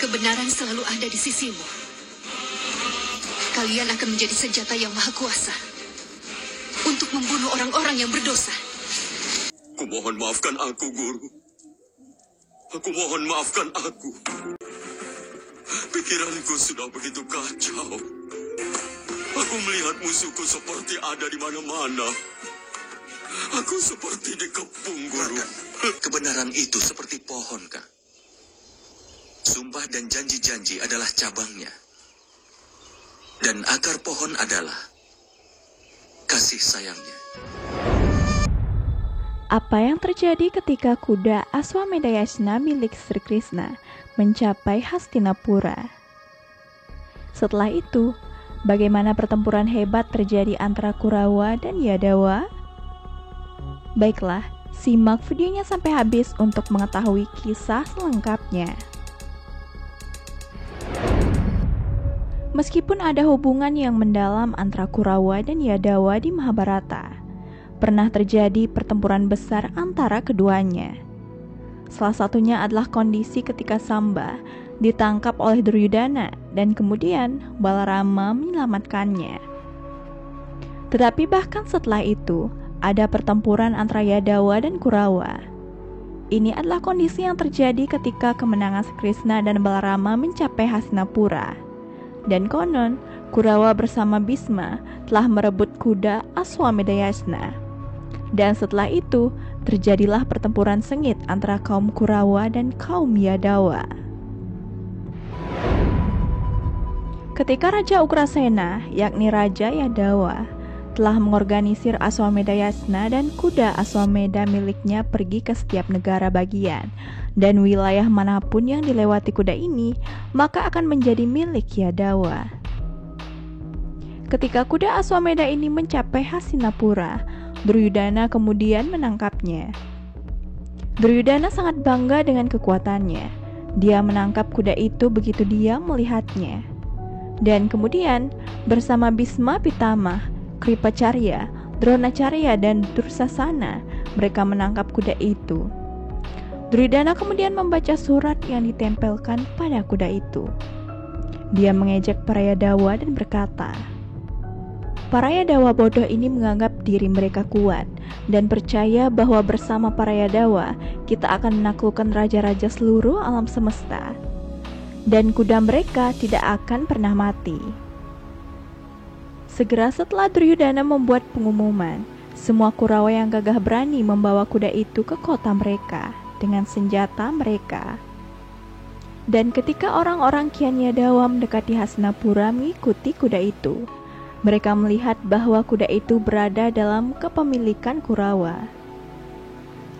Kebenaran selalu ada di sisimu. Kalian akan menjadi senjata yang maha kuasa untuk membunuh orang-orang yang berdosa. Kumohon maafkan aku, Guru. Aku mohon maafkan aku. Pikiranku sudah begitu kacau. Aku melihat musuhku seperti ada di mana-mana. Aku seperti dikepung, Guru. Kebenaran itu seperti pohon, Kak. Sumpah dan janji-janji adalah cabangnya. Dan akar pohon adalah kasih sayangnya. Apa yang terjadi ketika kuda Aswamedayasna milik Sri Krishna mencapai Hastinapura? Setelah itu, bagaimana pertempuran hebat terjadi antara Kurawa dan Yadawa? Baiklah, simak videonya sampai habis untuk mengetahui kisah selengkapnya. Meskipun ada hubungan yang mendalam antara Kurawa dan Yadawa di Mahabharata, pernah terjadi pertempuran besar antara keduanya. Salah satunya adalah kondisi ketika Samba ditangkap oleh Duryudana dan kemudian Balarama menyelamatkannya. Tetapi bahkan setelah itu, ada pertempuran antara Yadawa dan Kurawa. Ini adalah kondisi yang terjadi ketika kemenangan Krishna dan Balarama mencapai Hastinapura. Dan konon, Kurawa bersama Bhisma telah merebut kuda Aswamedayasna. Dan setelah itu, terjadilah pertempuran sengit antara kaum Kurawa dan kaum Yadawa. Ketika Raja Ugrasena, yakni Raja Yadawa, telah mengorganisir Aswamedayasna dan kuda Aswameda miliknya pergi ke setiap negara bagian, dan wilayah manapun yang dilewati kuda ini, maka akan menjadi milik Yadawa. Ketika kuda Aswameda ini mencapai Hastinapura, Duryudana kemudian menangkapnya. Duryudana sangat bangga dengan kekuatannya. Dia menangkap kuda itu begitu dia melihatnya. Dan kemudian bersama Bhisma Pitama, Kripacarya, Dronacarya, dan Dursasana, mereka menangkap kuda itu. Duryudana kemudian membaca surat yang ditempelkan pada kuda itu. Dia mengejek para Yadawa dan berkata, para Yadawa bodoh ini menganggap diri mereka kuat dan percaya bahwa bersama para Yadawa kita akan menaklukkan raja-raja seluruh alam semesta. Dan kuda mereka tidak akan pernah mati. Segera setelah Duryudana membuat pengumuman, semua Kurawa yang gagah berani membawa kuda itu ke kota mereka dengan senjata mereka. Dan ketika orang-orang Kian Yadawa mendekati Hastinapura mengikuti kuda itu, mereka melihat bahwa kuda itu berada dalam kepemilikan Kurawa.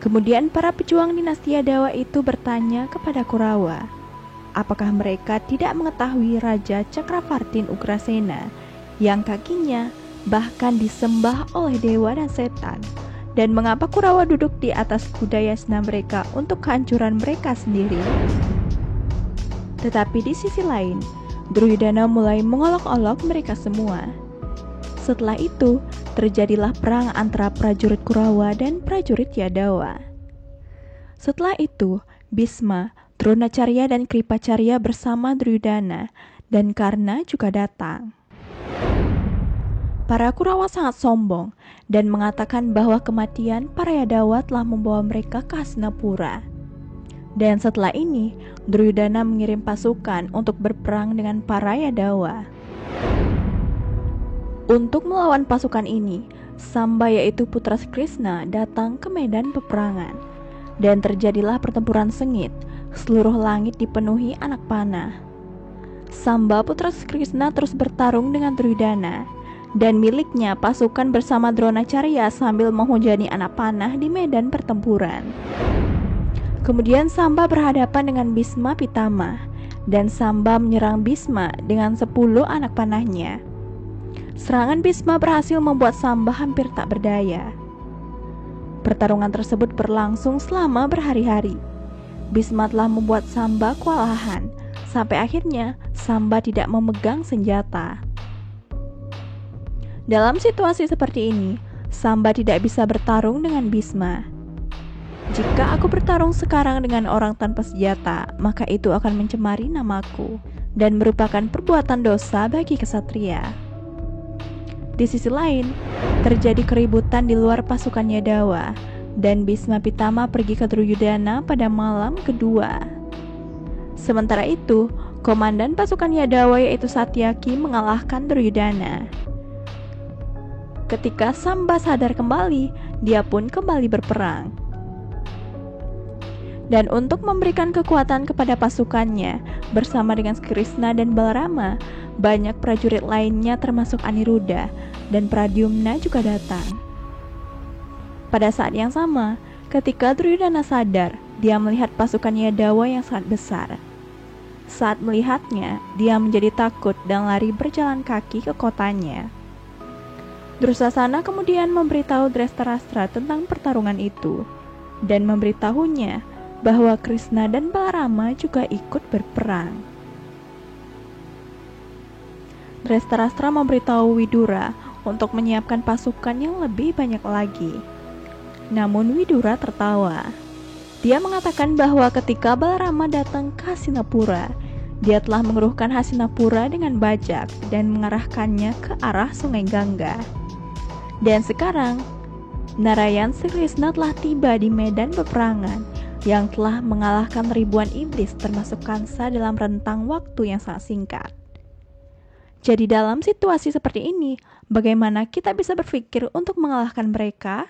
Kemudian para pejuang dinasti Yadawa itu bertanya kepada Kurawa, apakah mereka tidak mengetahui Raja Cakravartin Ugrasena yang kakinya bahkan disembah oleh dewa dan setan, dan mengapa Kurawa duduk di atas kuda yasna mereka untuk kehancuran mereka sendiri? Tetapi di sisi lain, Duryudana mulai mengolok-olok mereka semua. Setelah itu, terjadilah perang antara prajurit Kurawa dan prajurit Yadawa. Setelah itu, Bhisma, Dronacarya, dan Kripacarya bersama Duryudana dan Karna juga datang. Para Kurawa sangat sombong dan mengatakan bahwa kematian para Yadawa telah membawa mereka ke Hastinapura. Dan setelah ini, Duryudana mengirim pasukan untuk berperang dengan para Yadawa. Untuk melawan pasukan ini, Samba yaitu putra Krishna datang ke medan peperangan. Dan terjadilah pertempuran sengit, seluruh langit dipenuhi anak panah. Samba putra Krishna terus bertarung dengan Duryudana, dan miliknya pasukan bersama Dronacarya sambil menghujani anak panah di medan pertempuran. Kemudian Samba berhadapan dengan Bhisma Pitama, dan Samba menyerang Bhisma dengan 10 anak panahnya. Serangan Bhisma berhasil membuat Samba hampir tak berdaya. Pertarungan tersebut berlangsung selama berhari-hari. Bhisma telah membuat Samba kewalahan, sampai akhirnya Samba tidak memegang senjata. Dalam situasi seperti ini, Samba tidak bisa bertarung dengan Bhisma. Jika aku bertarung sekarang dengan orang tanpa senjata, maka itu akan mencemari namaku dan merupakan perbuatan dosa bagi kesatria. Di sisi lain, terjadi keributan di luar pasukan Yadawa, dan Bhisma Pitama pergi ke Duryudana pada malam kedua. Sementara itu, komandan pasukan Yadawa yaitu Satyaki mengalahkan Duryudana. Ketika Samba sadar kembali, dia pun kembali berperang. Dan untuk memberikan kekuatan kepada pasukannya, bersama dengan Krishna dan Balarama, banyak prajurit lainnya termasuk Aniruddha dan Pradyumna juga datang. Pada saat yang sama, ketika Duryudana sadar, dia melihat pasukan Yadawa yang sangat besar. Saat melihatnya, dia menjadi takut dan lari berjalan kaki ke kotanya. Dursasana kemudian memberitahu Drestharashtra tentang pertarungan itu dan memberitahunya bahwa Krishna dan Balarama juga ikut berperang. Drestharashtra memberitahu Widura untuk menyiapkan pasukan yang lebih banyak lagi. Namun Widura tertawa. Dia mengatakan bahwa ketika Balarama datang ke Hastinapura, dia telah mengeruhkan Hastinapura dengan bajak dan mengarahkannya ke arah Sungai Gangga. Dan sekarang, Narayan Sri Krishna telah tiba di medan peperangan yang telah mengalahkan ribuan iblis termasuk Kansa dalam rentang waktu yang sangat singkat. Jadi dalam situasi seperti ini, bagaimana kita bisa berpikir untuk mengalahkan mereka?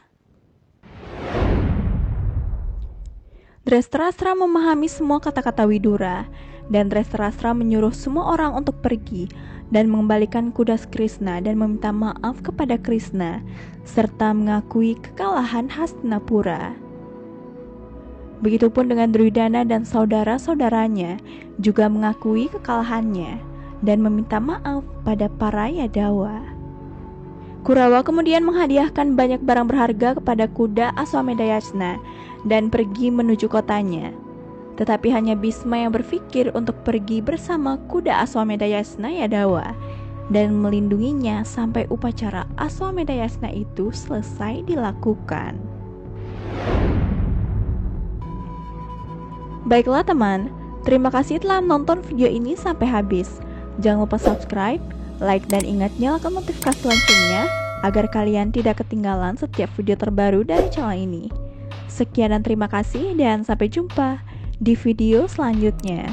Drestharashtra memahami semua kata-kata Widura, dan Drestharashtra menyuruh semua orang untuk pergi dan mengembalikan kuda Krishna dan meminta maaf kepada Krishna, serta mengakui kekalahan Hastinapura. Begitupun dengan Duryudana dan saudara-saudaranya juga mengakui kekalahannya dan meminta maaf pada para Yadawa. Kurawa kemudian menghadiahkan banyak barang berharga kepada kuda Aswamedayasna dan pergi menuju kotanya. Tetapi hanya Bhisma yang berpikir untuk pergi bersama kuda Aswamedayasna Yadawa dan melindunginya sampai upacara Aswamedayasna itu selesai dilakukan. Baiklah teman, terima kasih telah menonton video ini sampai habis. Jangan lupa subscribe, like, dan ingat nyalakan notifikasi loncengnya agar kalian tidak ketinggalan setiap video terbaru dari channel ini. Sekian dan terima kasih dan sampai jumpa di video selanjutnya.